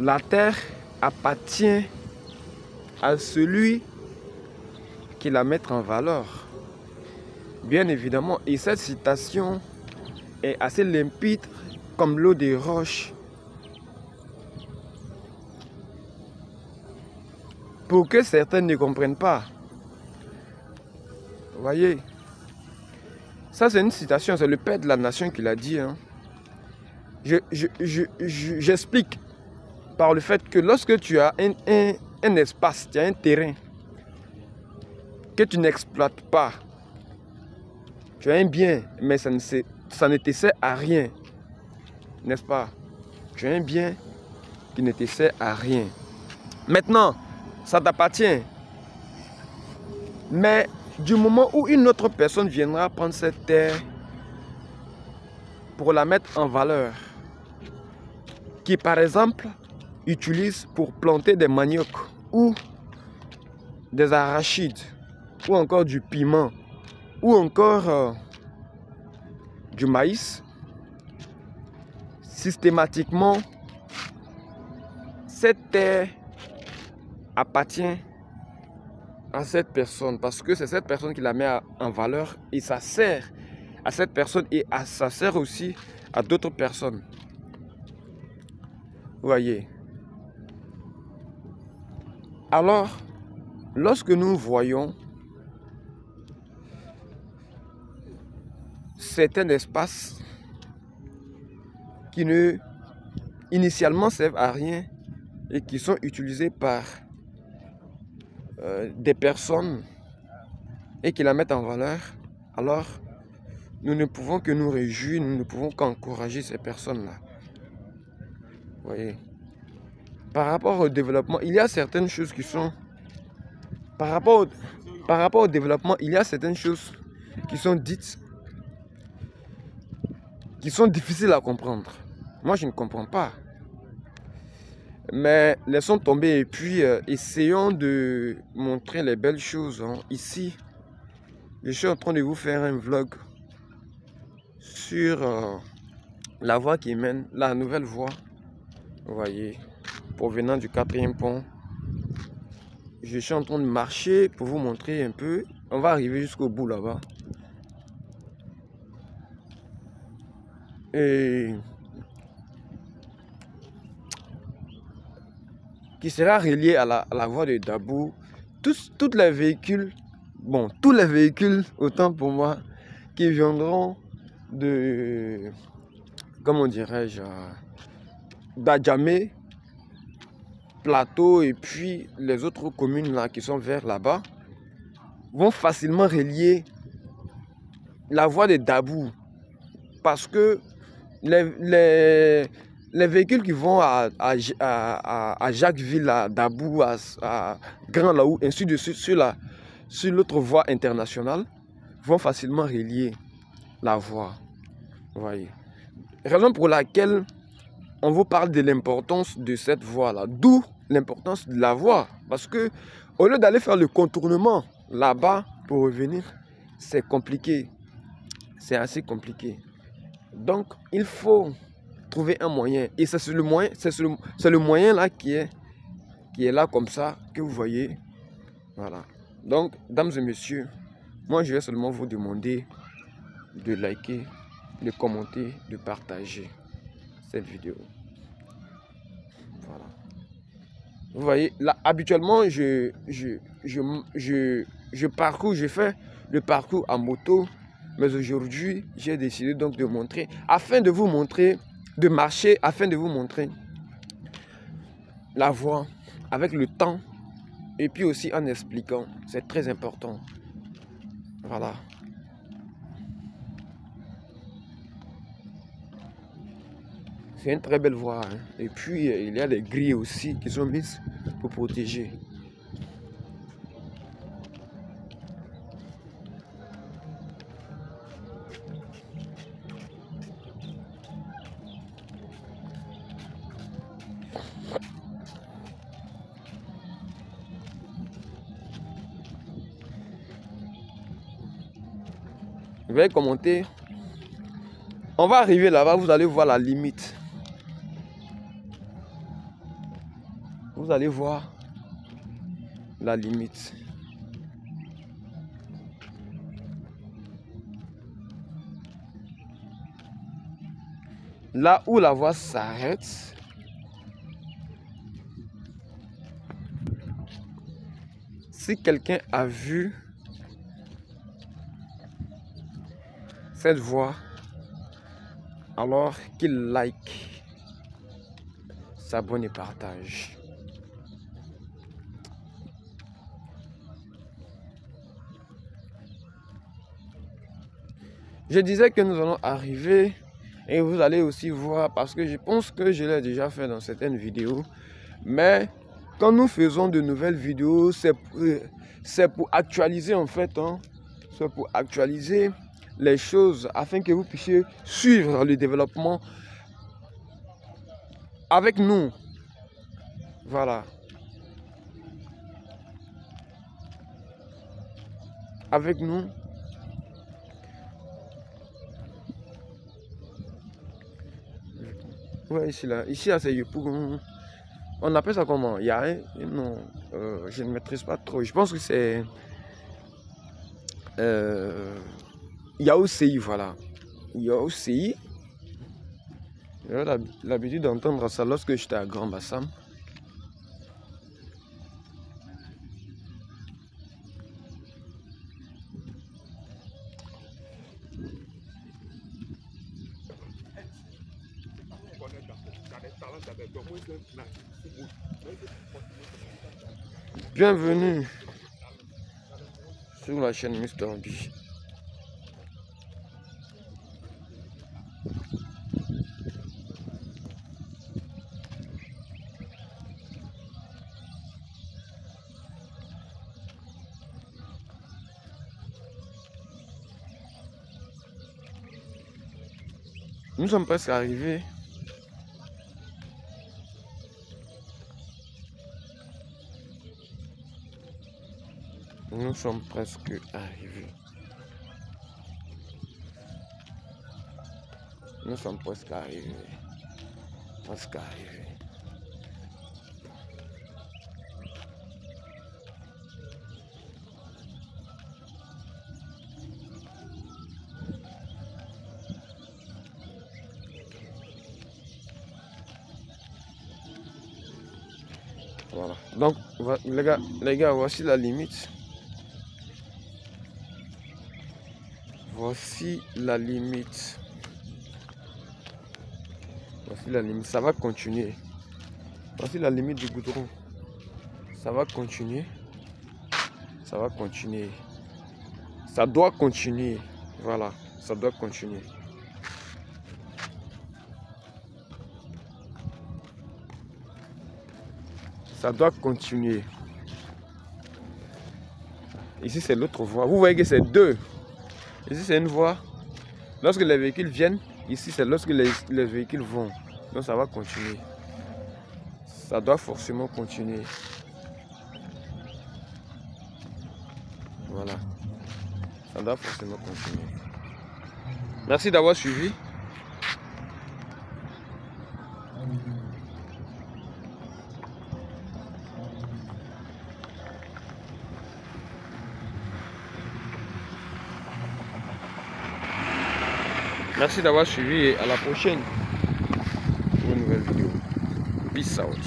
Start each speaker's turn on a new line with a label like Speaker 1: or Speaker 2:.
Speaker 1: La terre appartient à celui qui la met en valeur. Bien évidemment, et cette citation est assez limpide comme l'eau des roches. Pour que certains ne comprennent pas. Vous voyez, ça c'est une citation, c'est le père de la nation qui l'a dit. Hein. J'explique par le fait que lorsque tu as un espace, tu as un terrain que tu n'exploites pas, tu as un bien, mais ça ne te sert à rien, n'est-ce pas? Tu as un bien qui ne te sert à rien. Maintenant, ça t'appartient. Mais du moment où une autre personne viendra prendre cette terre pour la mettre en valeur, qui par exemple utilise pour planter des maniocs ou des arachides ou encore du piment ou encore du maïs, systématiquement cette terre appartient à cette personne parce que c'est cette personne qui la met en valeur et ça sert à cette personne et ça sert aussi à d'autres personnes. Vous voyez. Alors, lorsque nous voyons certains espaces qui ne initialement servent à rien et qui sont utilisés par des personnes et qui la mettent en valeur, alors nous ne pouvons que nous réjouir, nous ne pouvons qu'encourager ces personnes-là. Vous voyez. Par rapport au développement, il y a certaines choses qui sont... Par rapport au développement, il y a certaines choses qui sont dites, qui sont difficiles à comprendre. Moi, je ne comprends pas. Mais laissons tomber et puis essayons de montrer les belles choses. Hein. Ici, je suis en train de vous faire un vlog sur la voie qui mène, la nouvelle voie, vous voyez, provenant du 4e pont. Je suis en train de marcher pour vous montrer un peu. On va arriver jusqu'au bout là-bas. Et qui sera relié à la voie de Dabou. Tous les véhicules, bon, tous les véhicules, autant pour moi, qui viendront de, comment dirais-je, d'Adjamé, Plateau et puis les autres communes là qui sont vers là-bas, vont facilement relier la voie de Dabou. Parce que les véhicules qui vont à Jacquesville, à Dabou, à Grand Laou, ainsi de suite, sur l'autre voie internationale, vont facilement relier la voie. Vous voyez. Raison pour laquelle on vous parle de l'importance de cette voie-là. D'où l'importance de la voie. Parce que au lieu d'aller faire le contournement là-bas pour revenir, c'est compliqué. C'est assez compliqué. Donc, il faut trouver un moyen. Et c'est le moyen, c'est le moyen là qui est là comme ça que vous voyez. Voilà. Donc, dames et messieurs, moi je vais seulement vous demander de liker, de commenter, de partager cette vidéo. Voilà. Vous voyez, là, habituellement, je fais le parcours en moto. Mais aujourd'hui, j'ai décidé donc de montrer, afin de vous montrer, de marcher, afin de vous montrer la voie avec le temps et puis aussi en expliquant. C'est très important. Voilà. C'est une très belle voie. Hein. Et puis, il y a des grilles aussi qui sont mises pour protéger. Veuillez commenter. On va arriver là-bas, vous allez voir la limite. vous allez voir la limite. Là où la voie s'arrête, si quelqu'un a vu cette voie, alors qu'il like, s'abonne et partage. Je disais que nous allons arriver et vous allez aussi voir, parce que je pense que je l'ai déjà fait dans certaines vidéos, mais quand nous faisons de nouvelles vidéos, c'est pour actualiser en fait, c'est pour actualiser les choses afin que vous puissiez suivre le développement avec nous. Voilà. Avec nous. Ouais, ici là, c'est pour... On appelle ça comment? Il y a un... Non, je ne maîtrise pas trop. Je pense que c'est... Yaoci, voilà. Yaoci. J'avais l'habitude d'entendre ça lorsque j'étais à Grand Bassam. Bienvenue sur la chaîne Mr. B. Nous sommes presque arrivés. Nous sommes presque arrivés. Nous sommes presque arrivés. Presque arrivés. Voilà. Donc, les gars, voici la limite. Voici la limite. Voici la limite. Ça va continuer. Voici la limite du goudron. Ça va continuer. Ça va continuer. Ça doit continuer. Voilà. Ça doit continuer. Ça doit continuer. Ici, c'est l'autre voie. Vous voyez que c'est deux. Ici, c'est une voie. Lorsque les véhicules viennent, ici, c'est lorsque les véhicules vont. Donc, ça va continuer. Ça doit forcément continuer. Voilà. Ça doit forcément continuer. Merci d'avoir suivi. Merci d'avoir suivi et à la prochaine pour une nouvelle vidéo. Peace out.